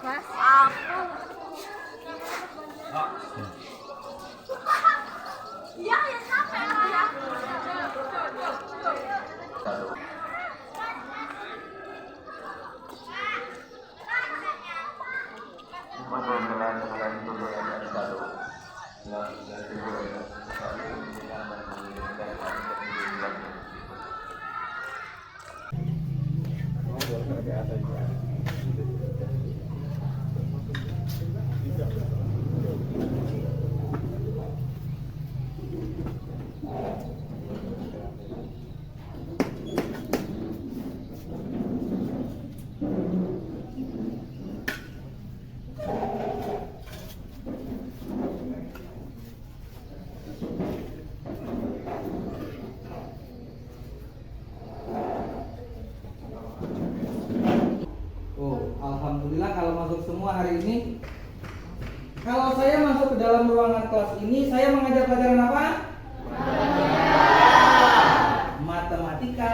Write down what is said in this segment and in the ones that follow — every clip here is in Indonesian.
Mas, aku. Iya, ya sampai ya. Alhamdulillah kalau masuk semua hari ini. Kalau saya masuk ke dalam ruangan kelas ini, saya mengajar pelajaran apa? Matematika.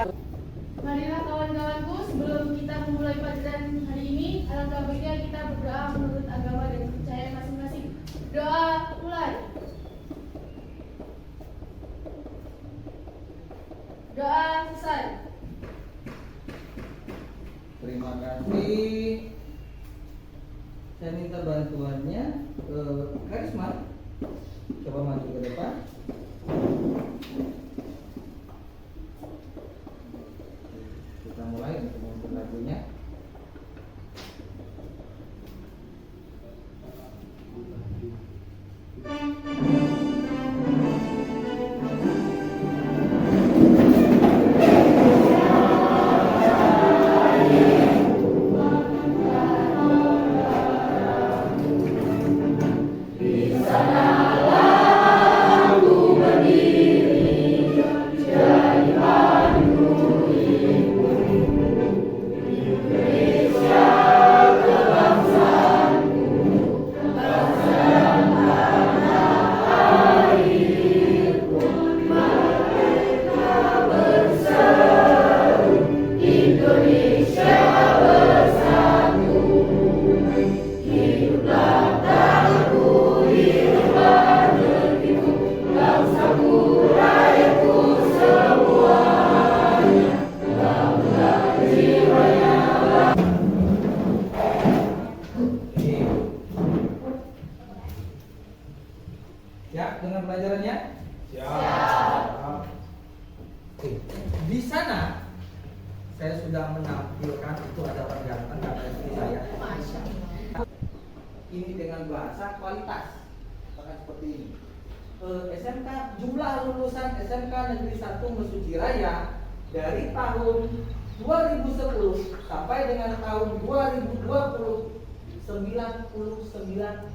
Marilah kawan-kawanku, sebelum kita memulai pelajaran hari ini, alangkah baiknya kita berdoa menurut agama dan kepercayaan masing-masing. Doa mulai. Doa selesai. Terima kasih. Saya minta bantuannya ke Karisma. Coba maju ke depan. Kita mulai untuk membuat lagunya. Ya, dengan pelajarannya? Siap. Oke. Di sana saya sudah menampilkan itu ada orang ganteng kata istri saya. Ini dengan bahasa kualitas. Bahkan seperti ini. SMK jumlah lulusan SMK Negeri 1 Mesuji Raya dari tahun 2010 sampai dengan tahun 2020 99%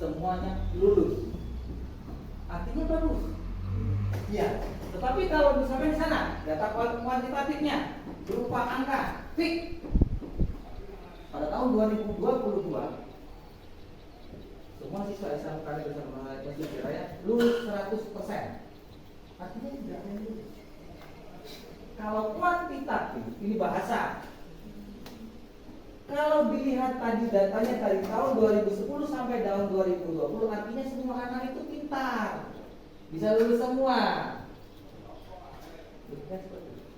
semuanya lulus. Artinya bagus. Ya, tetapi kalau misalnya di sana data kuantitatifnya berupa angka fix pada tahun 2022 semua siswa SMK Negeri 1 Mesuji Raya lulus 100%. Artinya tidak ada yang lulus. Kalau kuantitatif ini bahasa. Kalau dilihat tadi datanya dari tahun 2010 sampai tahun 2020, artinya semua anak itu pintar, bisa lulus semua.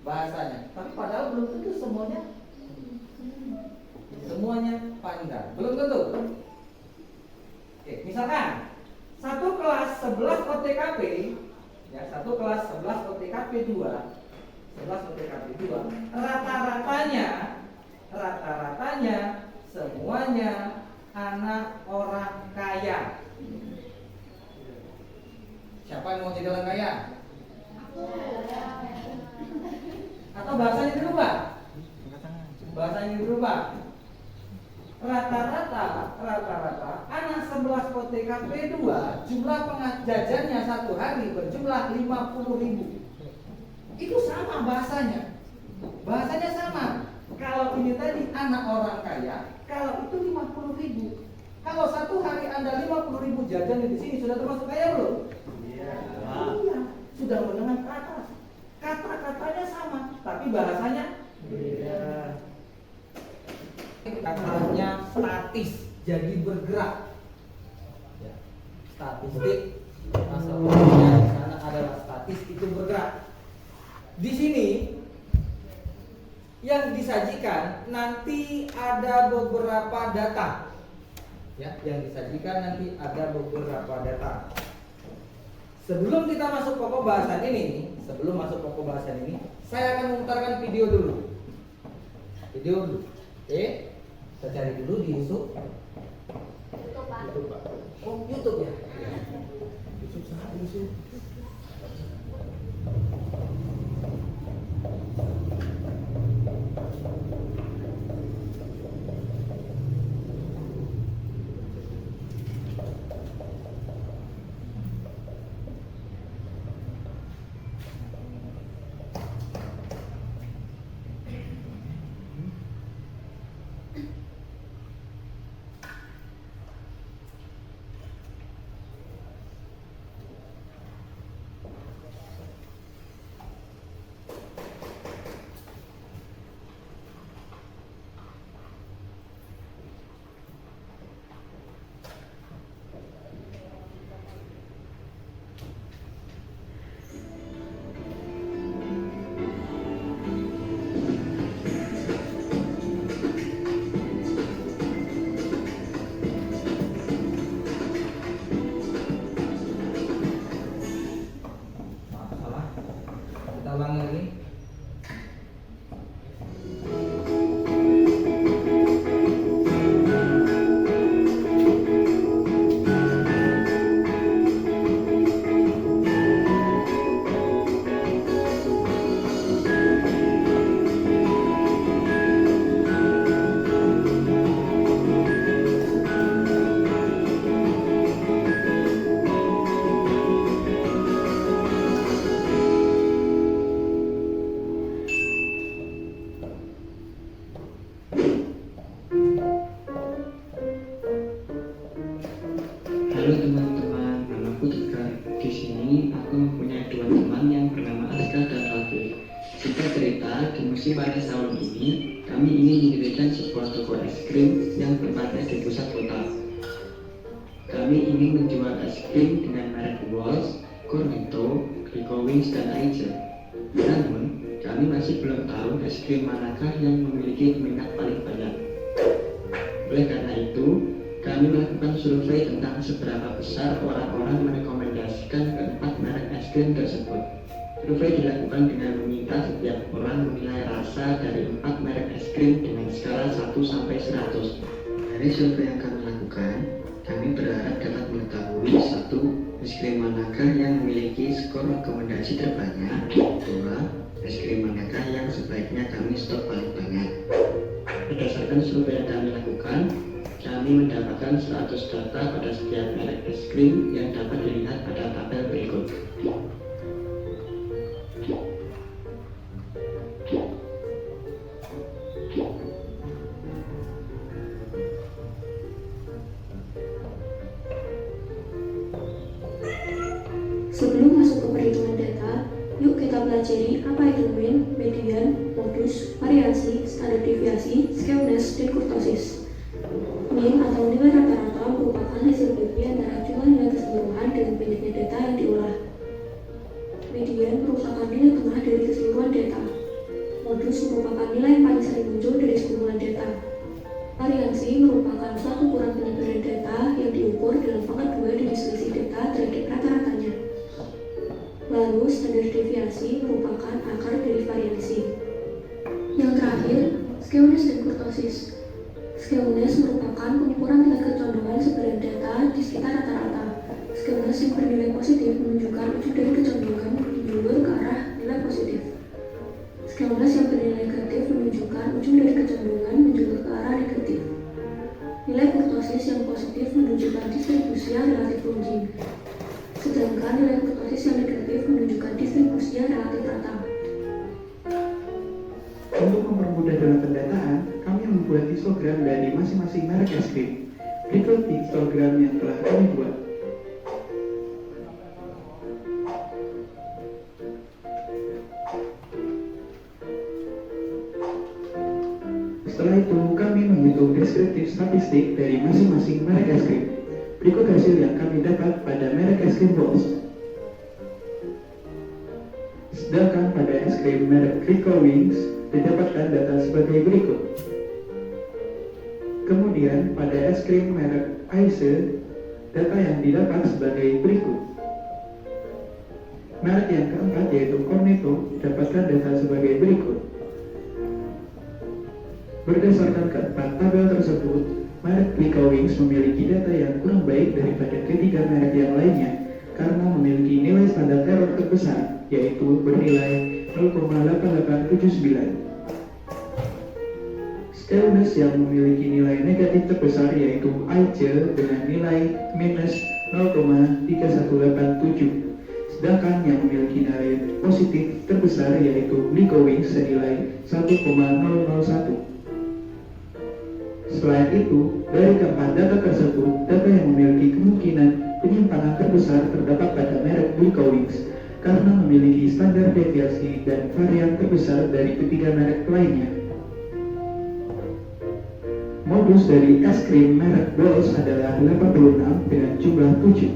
Bahasanya, tapi padahal belum tentu semuanya pandai, belum tentu. Oke, misalkan satu kelas 11 OTKP, ya satu kelas 11 OTKP 2, 11 OTKP 2, rata-ratanya semuanya anak orang kaya. Siapa yang mau jadi orang kaya? Atau bahasanya dirubah? Bahasanya dirubah. Rata-rata anak 11 OTKP 2 jumlah jajannya satu hari berjumlah 50.000. Itu sama bahasanya. Bahasanya sama. Kalau ini tadi anak orang kaya, kalau itu 50.000. Kalau satu hari Anda 50.000 jajan di sini sudah termasuk kaya belum? Iya. Sudah menengah ke atas. Kata-katanya sama, tapi bahasanya beda. Katanya statis, jadi bergerak. Ya, statistik masalahnya di sana adalah statis, itu bergerak. Di sini yang disajikan nanti ada beberapa data. Ya, yang disajikan nanti ada beberapa data. Sebelum kita masuk pokok bahasan ini, saya akan memutarkan video dulu. Oke, kita cari dulu di YouTube. Oh, YouTube ya. YouTube. Halo teman-teman, namaku Tegar. Di sini aku mempunyai dua teman yang bernama Aska dan Raffi. Singkat cerita, di musim panas tahun ini, kami ingin mendirikan sebuah toko es krim yang berada di pusat kota. Kami ingin menjual es krim dengan merek Walls, Cornetto, Rico Wings, dan Aiza. Namun, kami masih belum tahu es krim manakah yang memiliki peminat paling banyak. Oleh karena itu, kami melakukan survei tentang seberapa besar orang-orang merekomendasikan keempat merek es krim tersebut. Survei dilakukan dengan meminta setiap orang menilai rasa dari 4 merek es krim dengan skala 1 sampai 100. Dari survei yang kami lakukan, kami berharap dapat mengetahui 1. Es krim manakah yang memiliki skor rekomendasi terbanyak. 2. Es krim manakah yang sebaiknya kami stok paling banyak. Berdasarkan survei yang kami lakukan, kami mendapatkan 100 data pada setiap merek es krim yang dapat dilihat pada tabel berikut. Sebelum masuk ke perhitungan data, yuk kita pelajari apa itu mean, median, modus, variasi, standar deviasi, skewness, dan kurtosis. Mean atau nilai rata-rata merupakan hasil bagi antara jumlah nilai keseluruhan dengan banyaknya data yang diolah. Median merupakan nilai tengah dari keseluruhan data. Modus merupakan nilai yang paling sering muncul dari sekumpulan data. Variasi merupakan suatu ukuran penyebaran data yang diukur dalam pangkat 2 dari selisih data terhadap rata-ratanya. Lalu standar deviasi merupakan akar dari variasi. Yang terakhir, skewness dan kurtosis. Skewness merupakan pengukuran tingkat kecondongan sebaran data di sekitar rata-rata. Skewness yang bernilai positif menunjukkan ujung dari kecondongan menjulur ke arah nilai positif. Skewness yang bernilai negatif menunjukkan ujung dari kecondongan menjulur ke arah negatif. Nilai kurtosis yang positif menunjukkan distribusi yang relatif longing. Sedangkan nilai kurtosis yang negatif menunjukkan distribusi yang relatif rata. Untuk mempermudah dalam pendataan, kami membuat histogram dari masing-masing merek es krim. Berikut histogram yang telah kami buat. Setelah itu, kami menghitung deskriptif statistik dari masing-masing merek es krim. Berikut hasil yang kami dapat pada merek es krim Balls. Sedangkan pada es krim merek Rico Wings didapatkan data sebagai berikut. Kemudian pada es krim merek Ice, data yang didapat sebagai berikut. Merek yang keempat yaitu Cornetto dapatkan data sebagai berikut. Berdasarkan keempat tabel tersebut, merek Rico Wings memiliki data yang kurang baik daripada ketiga merek yang lainnya karena memiliki nilai standar error terbesar, yaitu bernilai 0,8879. Skewness yang memiliki nilai negatif terbesar yaitu Aice dengan nilai minus 0,3187. Sedangkan yang memiliki nilai positif terbesar yaitu Rico Wings senilai 1,001. Selain itu, dari keempat data tersebut, data yang memiliki kemungkinan penyimpangan terbesar terdapat pada merek Rico Wings karena memiliki standar deviasi dan varian terbesar dari ketiga merek lainnya. Modus dari es krim merek Balls adalah 86 dengan jumlah 7,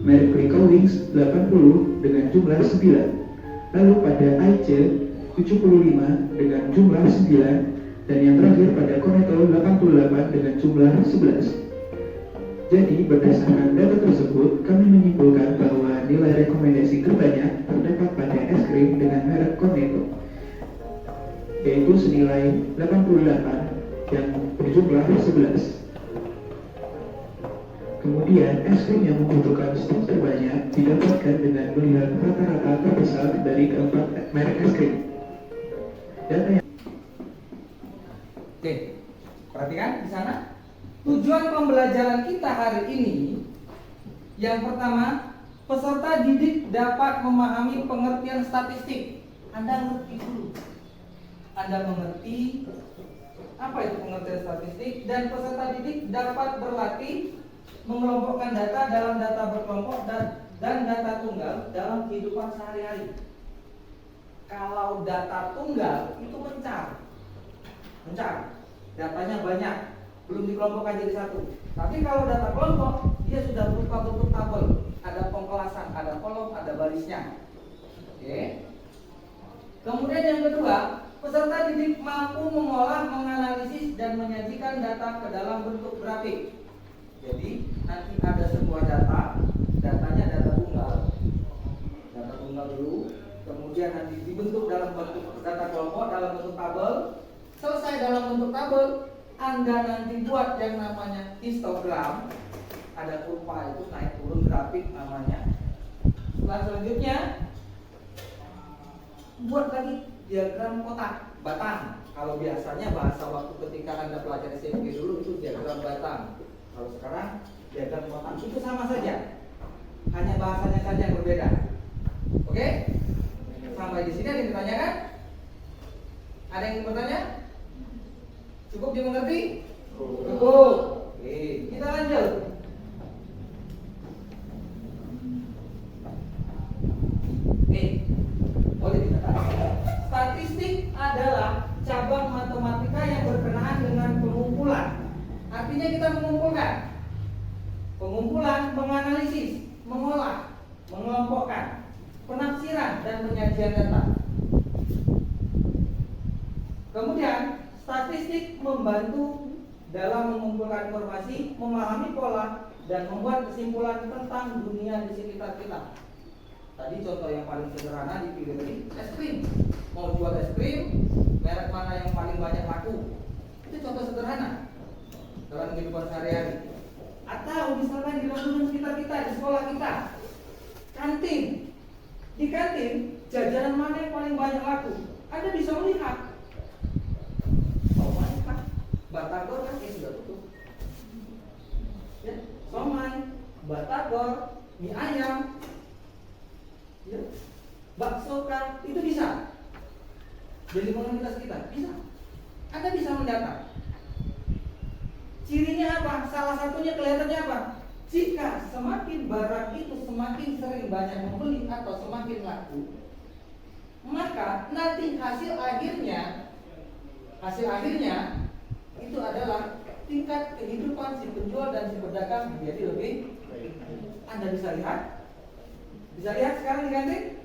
merek Rico Wings 80 dengan jumlah 9, lalu pada Aice 75 dengan jumlah 9, dan yang terakhir pada Cornetto 88 dengan jumlah 11. Jadi berdasarkan data tersebut, kami menyimpulkan bahwa nilai rekomendasi terbanyak terdapat pada es krim dengan merek Cornetto, yaitu senilai 88 yang berjumlah 11. Kemudian, es krim yang membutuhkan stok terbanyak didapatkan dengan melihat rata-rata terbesar dari keempat merek es krim. Data yang Oke, perhatikan di sana. Tujuan pembelajaran kita hari ini, yang pertama, peserta didik dapat memahami pengertian statistik. Anda ngerti dulu. Anda mengerti apa itu pengertian statistik, dan peserta didik dapat berlatih mengelompokkan data dalam data berkelompok dan data tunggal dalam kehidupan sehari-hari. Kalau data tunggal itu mencar, datanya banyak, belum dikelompokkan jadi satu. Tapi kalau data kelompok, dia sudah berupa bentuk tabel, ada pengkelasan, ada kolom, ada barisnya. Oke. Kemudian yang kedua, peserta didik mampu mengolah, menganalisis, dan menyajikan data ke dalam bentuk grafik. Jadi nanti ada sebuah datanya data tunggal dulu, kemudian nanti dibentuk dalam bentuk data kelompok, dalam bentuk tabel. Selesai dalam bentuk tabel, Anda nanti buat yang namanya histogram, ada kurva itu naik turun grafik namanya. Selanjutnya buat lagi diagram kotak batang. Kalau biasanya bahasa waktu ketika Anda pelajari SMP dulu itu diagram batang. Kalau sekarang diagram kotak itu sama saja, hanya bahasanya saja yang berbeda. Oke? Sampai di sini ada yang ditanyakan? Ada yang ingin bertanya? Cukup dimengerti? Cukup. Oke, kita lanjut. Nih, boleh dicatat. Statistik adalah cabang matematika yang berkenaan dengan pengumpulan. Artinya kita mengumpulkan, pengumpulan, menganalisis, mengolah, mengelompokkan, penafsiran, dan penyajian data. Kemudian statistik membantu dalam mengumpulkan informasi, memahami pola, dan membuat kesimpulan tentang dunia di sekitar kita. Tadi contoh yang paling sederhana dipilih es krim. Mau jual es krim, merek mana yang paling banyak laku? Itu contoh sederhana dalam kehidupan sehari-hari. Atau misalkan di lingkungan sekitar kita, di sekolah kita, kantin. Di kantin, jajanan mana yang paling banyak laku? Anda bisa melihat. Batagor kan sudah tutup. Ya, somai, batagor, mie ayam, ya, bakso kan itu bisa. Jadi komunitas kita bisa. Anda bisa mendata. Cirinya apa? Salah satunya kelihatannya apa? Jika semakin barang itu semakin sering banyak membeli atau semakin laku, maka nanti hasil Hasil akhirnya itu adalah tingkat kehidupan si penjual dan si pedagang menjadi lebih baik. Anda bisa lihat? Bisa lihat sekarang diganti?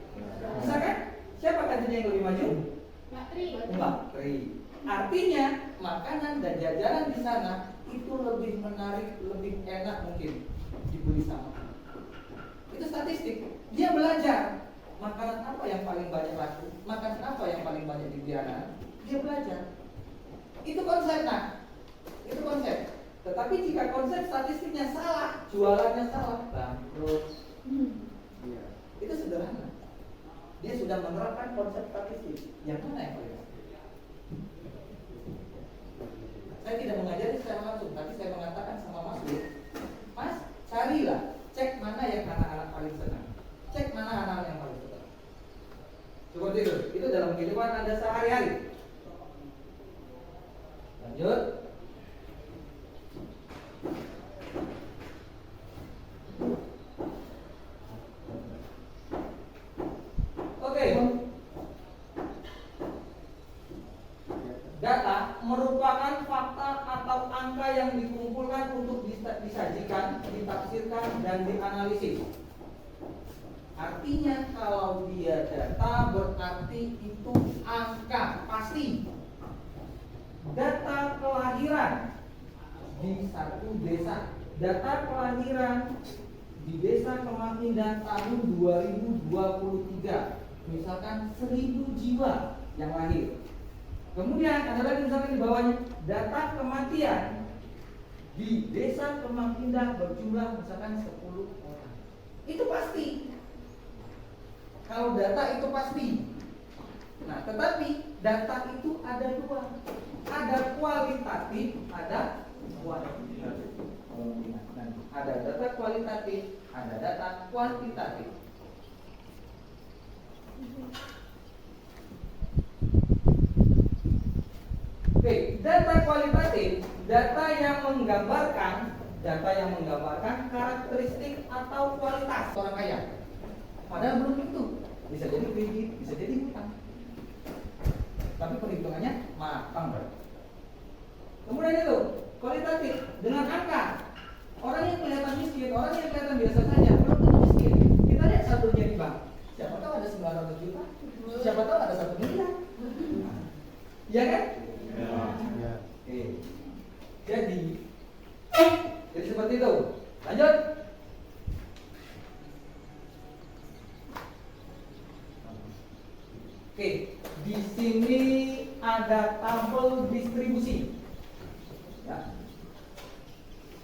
Bisa kan? Siapa kantinnya yang lebih maju? Mbak Tri. Mbak Tri. Artinya makanan dan jajanan di sana itu lebih menarik, lebih enak mungkin dibeli sama. Itu statistik. Dia belajar makanan apa yang paling banyak laku, makanan apa yang paling banyak dibeli anak. Dia belajar. Itu konsep, nah. Itu konsep. Tetapi jika konsep statistiknya salah, jualannya salah, bangkrut. Itu sederhana. Dia sudah menerapkan konsep statistik. Yang mana yang paling baik? Saya tidak mengajari secara langsung, tapi saya mengatakan sama Mas Lut, Mas, carilah, cek mana yang anak-anak paling senang, cek mana anak-anak yang paling suka. Seperti itu dalam kehidupan Anda sehari-hari. Lanjut. Oke. Data merupakan fakta atau angka yang dikumpulkan untuk disajikan, ditafsirkan, dan dianalisis. Artinya kalau dia data berarti itu angka pasti. Data kelahiran di satu desa, data kelahiran di desa Kemangindan tahun 2023, misalkan 1000 jiwa yang lahir. Kemudian ada lagi misalkan di bawahnya data kematian di desa Kemangindan berjumlah misalkan 10 orang. Itu pasti. Kalau data itu pasti. Nah, tetapi data itu ada dua. Ada kualitatif, ada kuantitatif. Ada data kualitatif, ada data kuantitatif. Oke, data kualitatif, data yang menggambarkan karakteristik atau kualitas orang kaya. Padahal belum tentu. Bisa jadi kredit, bisa jadi hutang. Tapi perhitungannya matang. Kemudian itu kualitatif dengan angka. Orang yang kelihatan miskin, orang yang kelihatan biasa saja, belum tentu miskin. Kita lihat saldonya di bank. Siapa tahu ada 900 juta, siapa tahu ada 1 miliar. Iya kan? Ya. Oke. Jadi seperti itu. Lanjut. Oke, di sini ada tabel distribusi. Ya.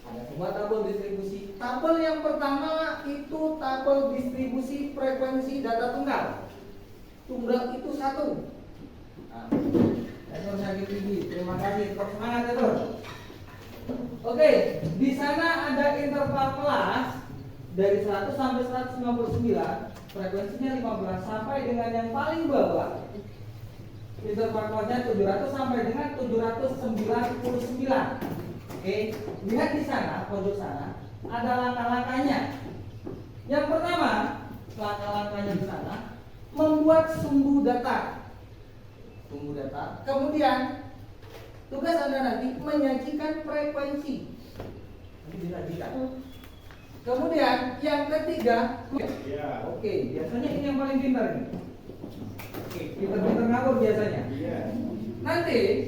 Ada sebuah tabel distribusi. Tabel yang pertama itu tabel distribusi frekuensi data tunggal. Tunggal itu 1. Nah, Edward sakit gigi. Terima kasih. Tetap semangat Edward. Oke, di sana ada interval kelas dari 100 sampai 159. Frekuensinya 15 sampai dengan yang paling bawah. Interval kelasnya 700 sampai dengan 799. Oke, lihat di sana, pojok sana ada langkah-langkahnya. Yang pertama, langkah-langkahnya di sana membuat sumbu data. Kemudian tugas Anda nanti menyajikan frekuensi. Nanti disajikan. Kemudian yang ketiga, oke, biasanya ini yang paling pintar nih. Oke, pintar-pintar ngawur biasanya. Nanti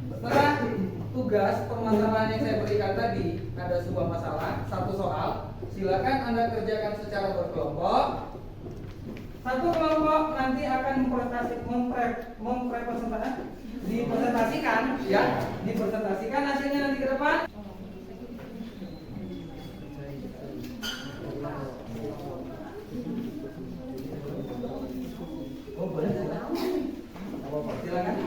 setelah tugas permasalahan yang saya berikan tadi ada sebuah masalah, satu soal, silakan Anda kerjakan secara berkelompok. Satu kelompok nanti akan dipresentasikan hasilnya nanti ke depan. Oh boleh, silakan.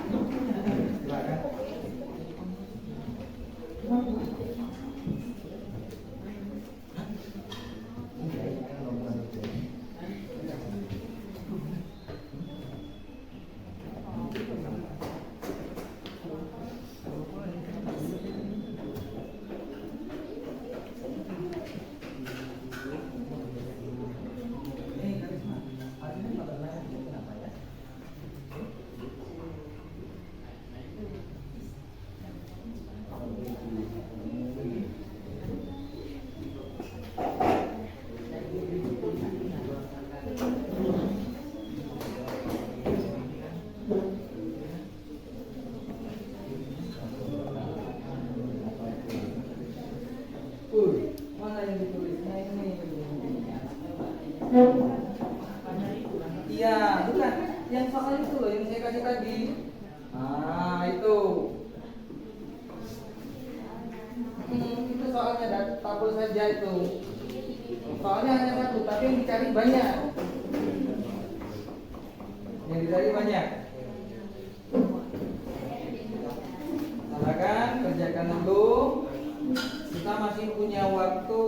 Iya, bukan. Yang soal itu loh yang saya kasih tadi. Nah, itu. Itu soalnya tabel saja itu. Soalnya hanya satu, tapi yang dicari banyak. Yang dicari banyak. Silakan kerjakan dulu. Kita masih punya waktu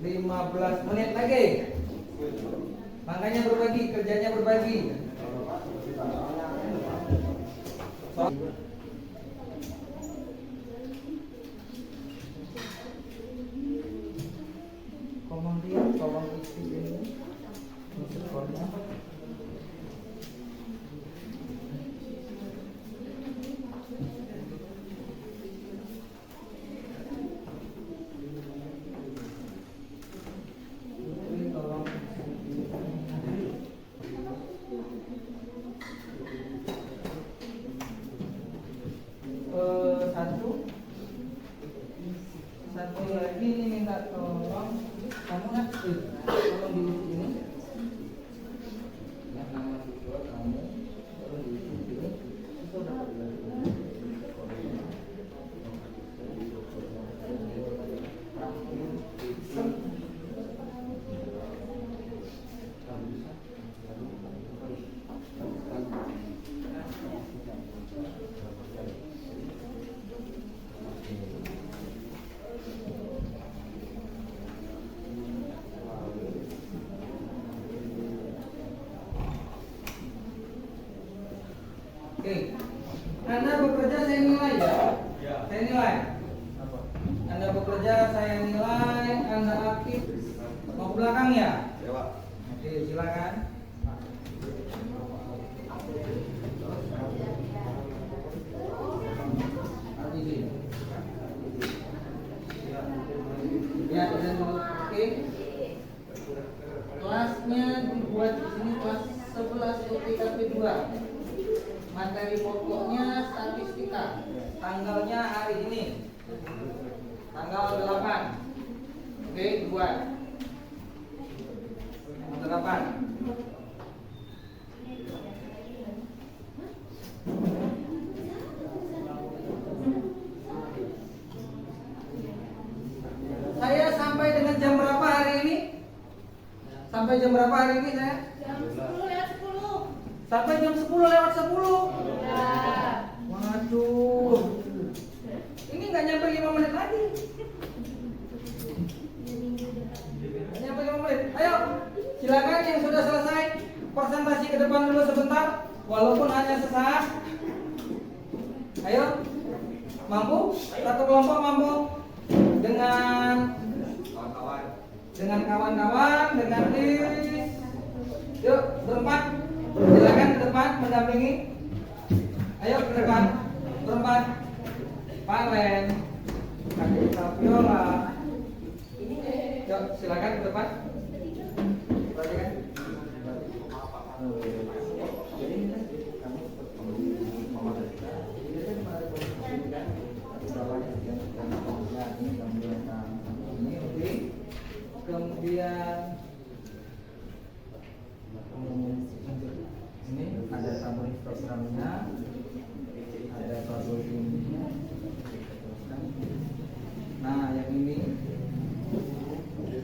15 menit lagi. Makanya berbagi, kerjanya berbagi. Kemudian tolong isi ini skornya. Satu lagi ini minta tolong kamu ngasih tolong diisi ini ya, nama siswa kamu tolong diisi ini itu dapat Oke, Anda bekerja saya nilai ya? Saya nilai. Anda bekerja saya nilai, Anda aktif. Mau ke belakang ya? Oke, silakan. Ya, dan oke. Kelasnya dibuat di sini kelas 11 UTKP 2. Materi pokoknya statistika. Tanggalnya hari ini. Tanggal 8. Oke, dibuat. Tanggal 8. Saya sampai dengan jam berapa hari ini? Sampai jam berapa hari ini saya? Jam 10 lewat 10. Sampai jam 10 lewat 10. Ya. Waduh. Ini nggak nyampe 5 menit lagi. Nggak nyampe 5 menit. Ayo, silakan yang sudah selesai presentasi ke depan dulu sebentar, walaupun hanya sesaat. Ayo. Mampu? Satu kelompok mampu? Dengan kawan-kawan, dengan Liz. Yuk, berempat. Silakan ke depan mendampingi. Ayo ke depan, berempat. Pak Len, Kak Viola. Yuk, silakan ke depan. Perhatikan. Jadi ini kan kamu kemudian ini ada tabel programnya, ada tabel ini. Nah, yang ini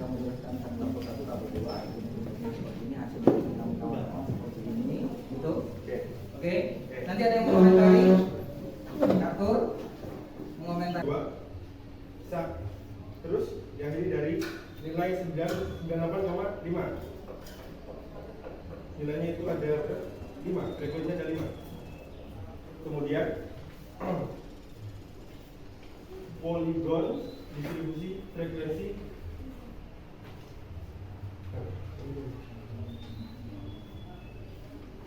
kamu jelaskan tabel 1, tabel 2. Ini hasil kamu tahu seperti ini, gitu. Oke. Nanti ada yang mengomentari, atur, mengomentari. Bisa. Terus yang ini dari nilai 98,5. Nilainya itu ada 5, frekuensinya ada 5. Kemudian poligon distribusi frekuensi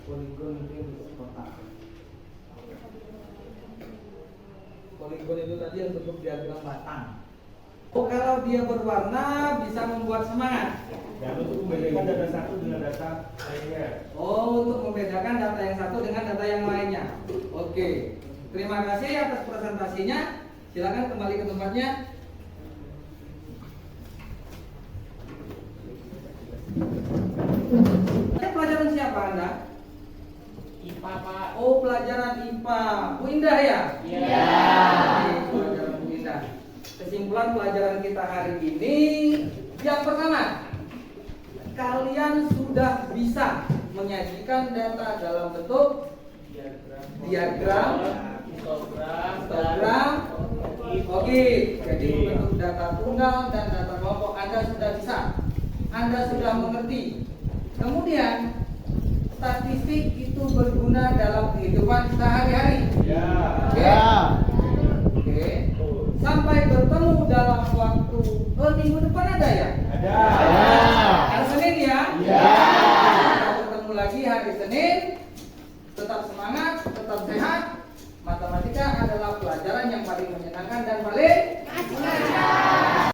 Poligon itu kotak. Poligon itu tadi yang bentuk diagram batang. Oh, kalau dia berwarna bisa membuat semangat. dan untuk membedakan data satu dengan data lainnya. Oh, untuk membedakan data yang satu dengan data yang lainnya. Oke. Terima kasih atas presentasinya. Silakan kembali ke tempatnya. Anda? IPA, Pak. Oh, pelajaran IPA. Bu Indah ya? Iya. Oke, pelajaran Bu Indah. Kesimpulan pelajaran kita hari ini, yang pertama, kalian sudah bisa menyajikan data dalam bentuk diagram, histogram, oke. Jadi bentuk data tunggal dan data kelompok Anda sudah bisa. Anda sudah mengerti. Kemudian statistik itu berguna dalam kehidupan sehari-hari. Oke. Sampai bertemu dalam waktu minggu depan ada ya? Ada. Hari Senin ya? Ya. Kita bertemu lagi hari Senin. Tetap semangat, tetap sehat. Matematika adalah pelajaran yang paling menyenangkan dan paling